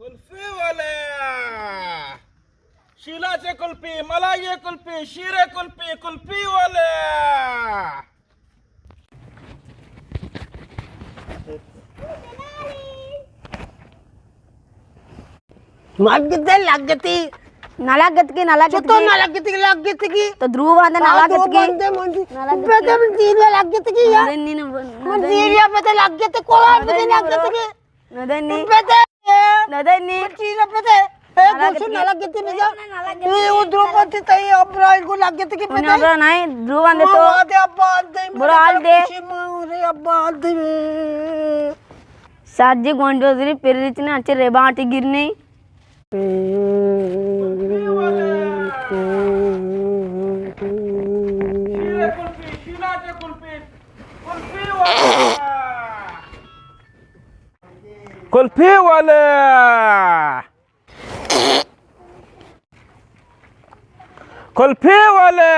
कुल्फी वाले, शीलाचे कुल्फी, मलाई कुल्फी, शीरे कुल्फी, कुल्फी वाले. लागती तो ध्रुव बांधे द्रौपदी ताई को लागती की नहीं ध्रुव बांधे तो बुरा हाल दे साजी गोंडोजरी पेरिचिन अच्छे रेबाटी गिरनी कुल्फी वाले, कुल्फी वाले,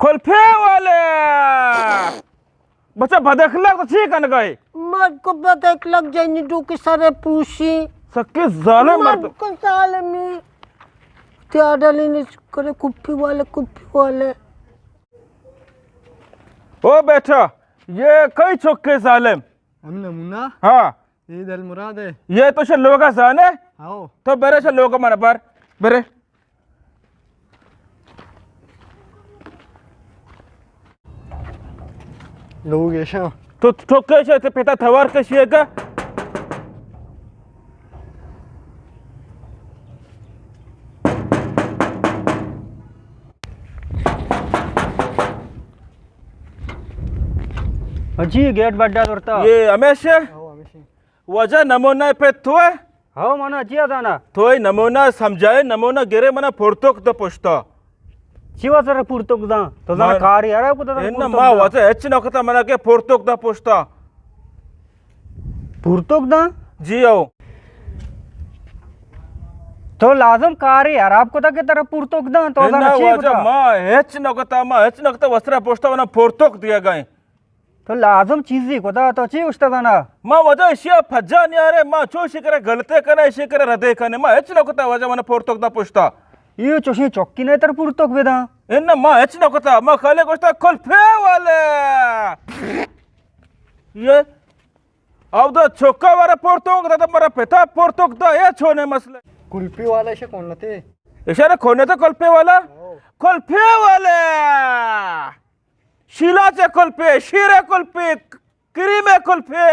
कुल्फी वाले. बच्चा भदखला तो ठीक है ना गए मत को बदक लग जाए डोके सारे पूछी सक्के जाले मत को साले में त्या डालने करे कुप्पी वाले. ओ बेटा, ये कई चौके सालेम हमने मुन्ना हाँ ये दल मुराद है ये तो लोग का जाने आओ तो बेरे से लोग मन पर बेरे लोग ऐसा तो ठोके से ते पिता थवार के शेगा अजी गेट बड्डा दौड़ता ये हमेशा आओ हमेशा वजह नमूना पे थोए आओ माना अजी आदाना थोई नमूना समझाए नमूना गिरे मना पुरतोक तो पुछता शिवा सर पुरतोक दा तो दा कार यार को दा इन्ना मा वजह एच नकता मना के पुरतोक तो पुछता पुरतोक दा जी आओ तो लाजम कार यार आपको ता के तरह पुरतोक दा तो दा इन्ना अच्छी वजह मा एच नकता वस्त्रा पुछता वना पुरतोक दिया गए तो लाजम चीज़ को दा तो अच्छी उस्ता दा ना माँ वजह इशिया फज्जा नहीं आ रहे माँ चोशी करे गलते करे इशी करे हृदय करने माँ एच नकता वजह मना पुरतोक दा पुछता ये चोशी चौकी नहीं तर पुरतोक बेदा इन्ना माँ एच नकता माँ खाले कुछता कुल्फे वाले ये अब तो चौका वाला पुरतोक दा तो मरा पिता पुरतोक दा ये छोने मसले कुल्फी वाला ऐसे कौन थे इशारे खोने तो कुल्फे वाला कुल्फे वाले शीलाचे कुल्फे शीरे कुल्फे क्रीमे कुल्फे